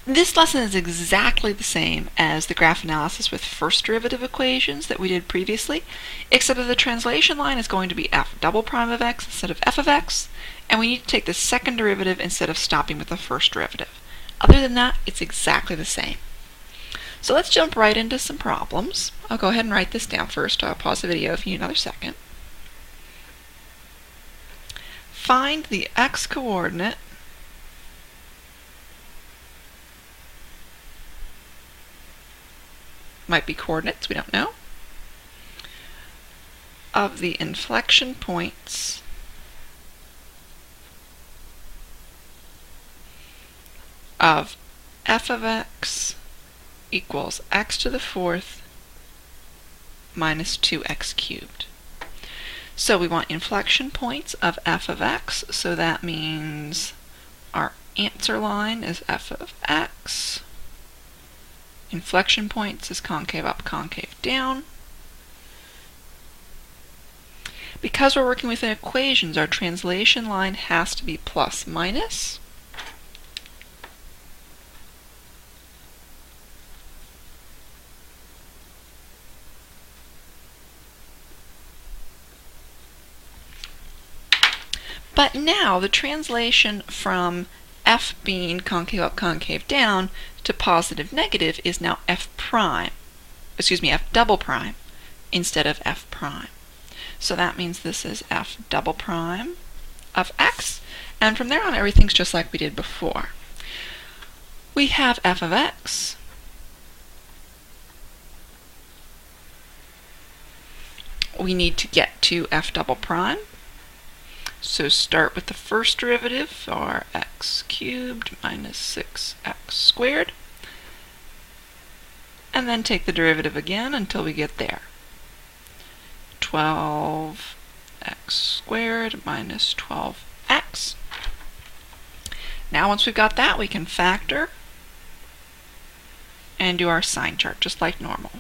This lesson is exactly the same as the graph analysis with first derivative equations that we did previously, except that the translation line is going to be f double prime of x instead of f of x, and we need to take the second derivative instead of stopping with the first derivative. Other than that, it's exactly the same. So let's jump right into some problems. I'll go ahead and write this down first. I'll pause the video if you need another second. Find the x-coordinate might be coordinates, we don't know, of the inflection points of f of x equals x to the fourth minus 2x cubed. So we want inflection points of f of x, so that means our answer line is f of x. Inflection points is concave up, concave down. Because we're working within equations, our translation line has to be plus minus. But now the translation from f being concave up, concave down to positive negative is now f double prime instead of f prime. So that means this is f double prime of x, and from there on everything's just like we did before. We have f of x we need to get to f double prime. So start with the first derivative, or x cubed minus 6x squared, and then take the derivative again until we get there. 12x squared minus 12x. Now once we've got that, we can factor and do our sign chart just like normal.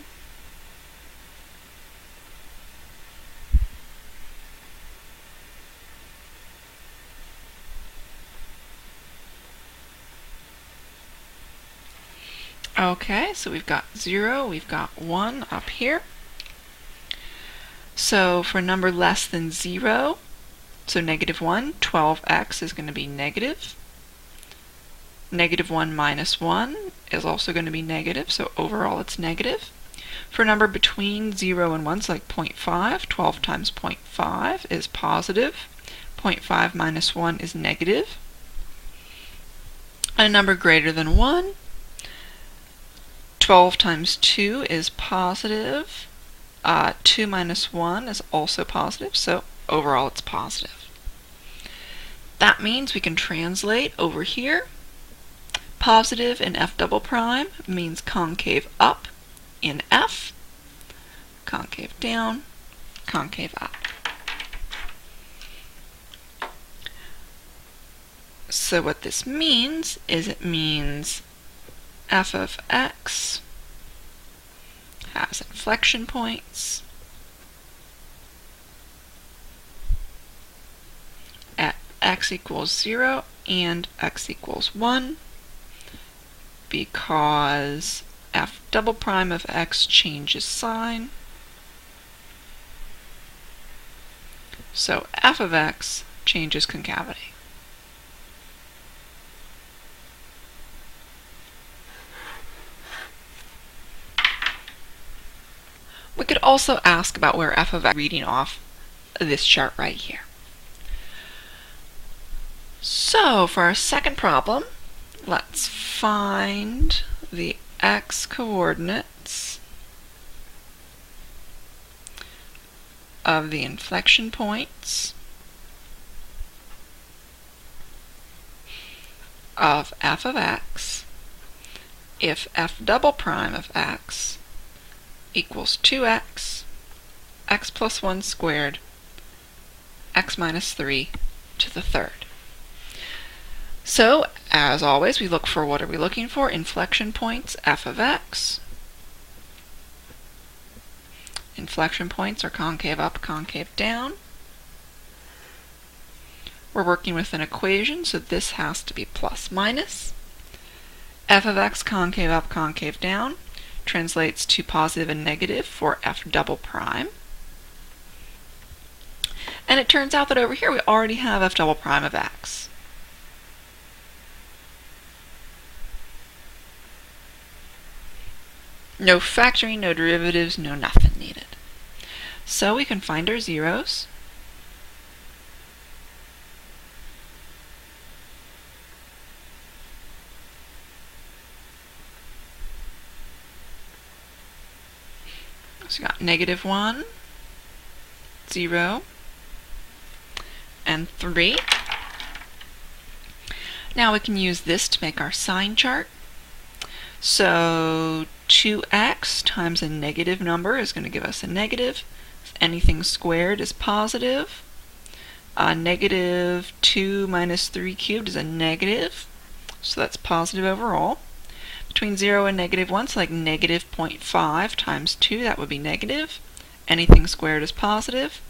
Okay, so we've got 0, we've got 1 up here. So for a number less than 0, so negative 1, 12x is going to be negative. Negative 1 minus 1 is also going to be negative, so overall it's negative. For a number between 0 and 1, so like 0.5, 12 times 0.5 is positive. 0.5 minus 1 is negative. A number greater than 1, 12 times 2 is positive. 2 minus 1 is also positive, so overall it's positive. That means we can translate over here. Positive in f double prime means concave up in f, concave down, concave up. So what this means is it means f of x has inflection points at x equals 0 and x equals 1 because f double prime of x changes sign. So f of x changes concavity. We could also ask about where f of x is reading off this chart right here. So for our second problem, let's find the x-coordinates of the inflection points of f of x if f double prime of x equals 2x, x plus 1 squared, x minus 3 to the third. So, as always, we look for, what are we looking for? Inflection points, f of x. Inflection points are concave up, concave down. We're working with an equation, so this has to be plus minus. f of x concave up, concave down translates to positive and negative for f double prime. And it turns out that over here we already have f double prime of x. No factoring, no derivatives, no nothing needed. So we can find our zeros. So we got -1, 0, and 3. Now we can use this to make our sign chart. So 2x times a negative number is going to give us a negative. Anything squared is positive. -2 minus 3 cubed is a negative. So that's positive overall. Between 0 and -1, so like -0.5 times 2, that would be negative. Anything squared is positive.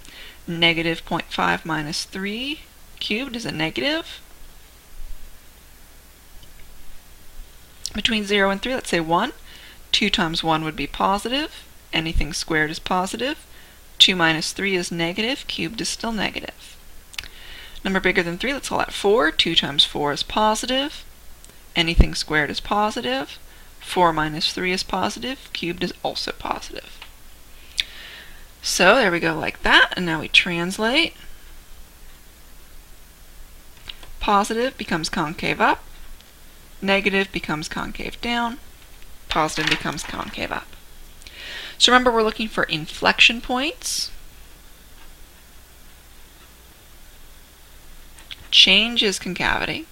-0.5 minus 3 cubed is a negative. Between 0 and 3, let's say 1. 2 times 1 would be positive. Anything squared is positive. 2 minus 3 is negative. Cubed is still negative. Number bigger than 3, let's call that 4. 2 times 4 is positive. Anything squared is positive. 4 minus 3 is positive. Cubed is also positive. So there we go like that. And now we translate. Positive becomes concave up. Negative becomes concave down. Positive becomes concave up. So remember, we're looking for inflection points. Change is concavity.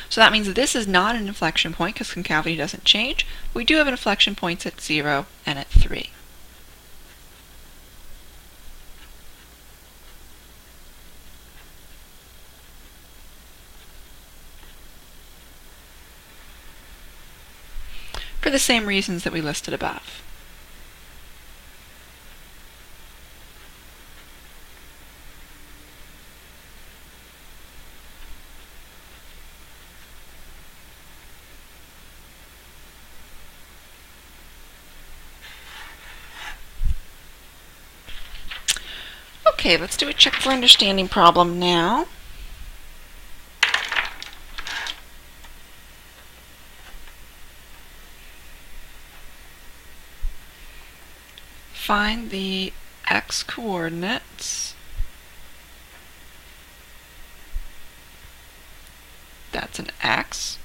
So that means that this is not an inflection point because concavity doesn't change. We do have inflection points at 0 and at 3. For the same reasons that we listed above. Okay, let's do a check for understanding problem now. Find the x coordinates. That's an x.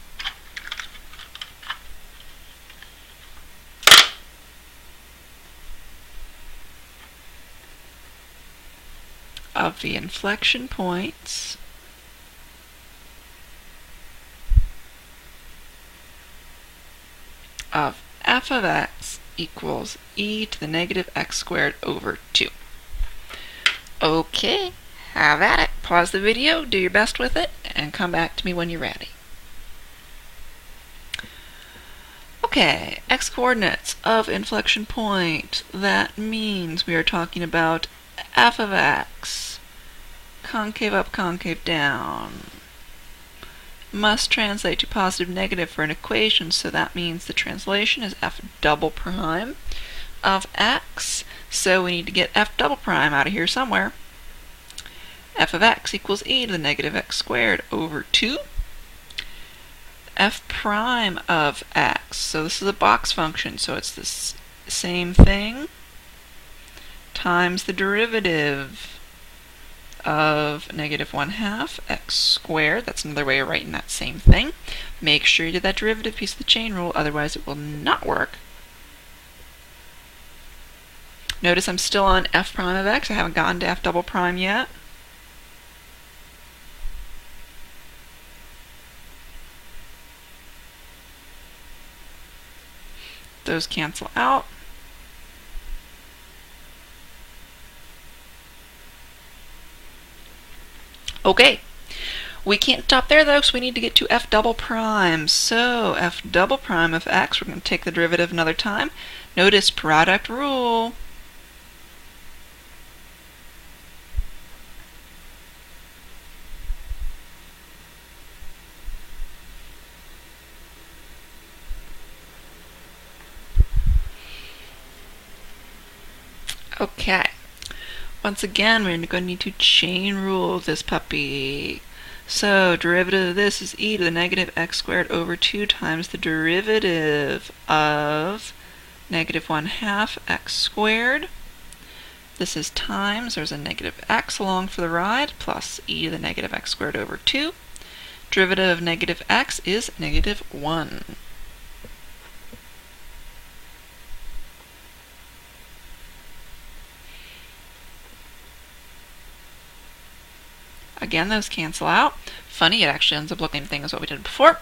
Of the inflection points of f of x equals e to the negative x squared over 2. Okay, have at it. Pause the video, do your best with it, and come back to me when you're ready. Okay, x coordinates of inflection point. That means we are talking about f of x. Concave up, concave down. Must translate to positive, negative for an equation, so that means the translation is f double prime of x. So we need to get f double prime out of here somewhere. F of x equals e to the negative x squared over 2. F prime of x, so this is a box function, so it's the same thing, times the derivative of -1/2 x squared. That's another way of writing that same thing. Make sure you do that derivative piece of the chain rule, otherwise it will not work. Notice I'm still on f prime of x. I haven't gotten to f double prime yet. Those cancel out. Okay, we can't stop there though, so we need to get to f double prime. So f double prime of x, we're going to take the derivative another time. Notice product rule. Okay. Once again, we're going to need to chain rule this puppy. So derivative of this is e to the negative x squared over 2 times the derivative of negative 1/2 x squared. This is times, there's a negative x along for the ride, plus e to the negative x squared over 2. Derivative of negative x is negative 1. Again, those cancel out. Funny, it actually ends up looking the same thing as what we did before.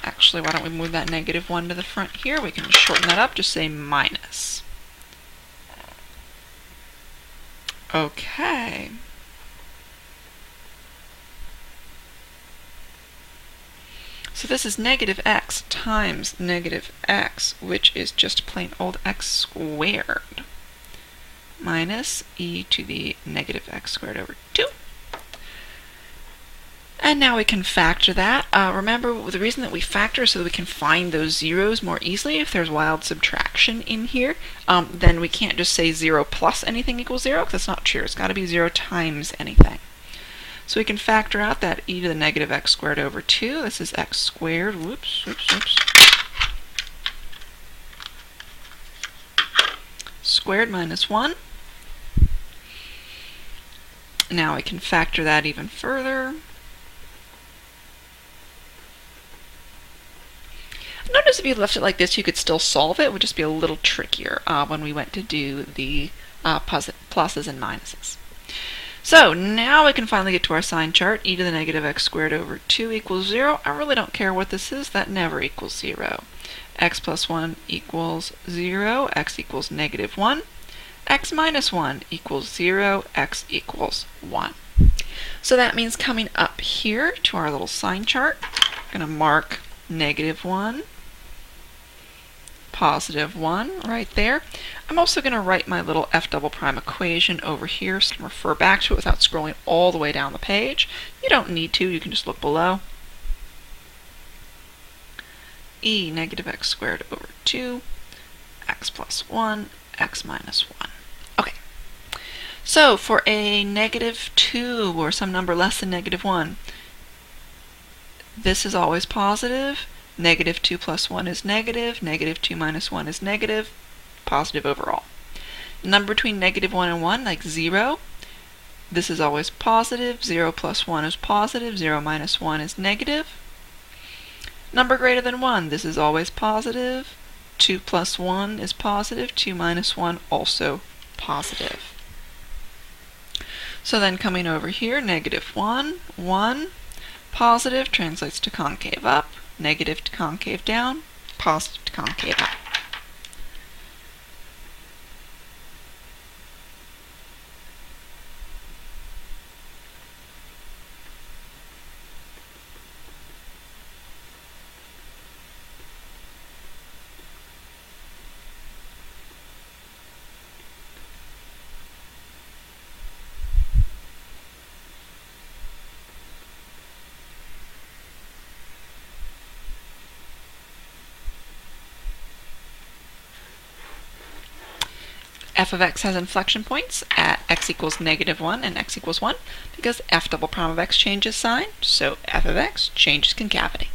Actually, why don't we move that negative 1 to the front here? We can shorten that up, just say minus. Okay. So this is negative x times negative x, which is just plain old x squared, minus e to the negative x squared over 2. And now we can factor that. Remember, the reason that we factor is so that we can find those zeros more easily. If there's wild subtraction in here, then we can't just say 0 plus anything equals 0, because that's not true. It's got to be 0 times anything. So we can factor out that e to the negative x squared over 2. This is x squared. Whoops. Squared minus 1. Now we can factor that even further. Notice if you left it like this, you could still solve it. It would just be a little trickier when we went to do the pluses and minuses. So now we can finally get to our sign chart. E to the negative x squared over 2 equals 0. I really don't care what this is. That never equals 0. X plus 1 equals 0. X equals negative 1. X minus 1 equals 0. X equals 1. So that means coming up here to our little sign chart, I'm going to mark negative 1, positive 1 right there. I'm also going to write my little f double prime equation over here so I can refer back to it without scrolling all the way down the page. You don't need to, you can just look below. E negative x squared over 2, x plus 1, x minus 1. Okay, so for a negative 2 or some number less than negative 1, this is always positive. Negative 2 plus 1 is negative. Negative 2 minus 1 is negative. Positive overall. Number between negative 1 and 1, like 0, this is always positive. 0 plus 1 is positive. 0 minus 1 is negative. Number greater than 1, this is always positive. 2 plus 1 is positive. 2 minus 1 also positive. So then coming over here, negative 1, 1. Positive translates to concave up, negative to concave down, positive to concave up. F of x has inflection points at x equals negative 1 and x equals 1 because f double prime of x changes sign, so f of x changes concavity.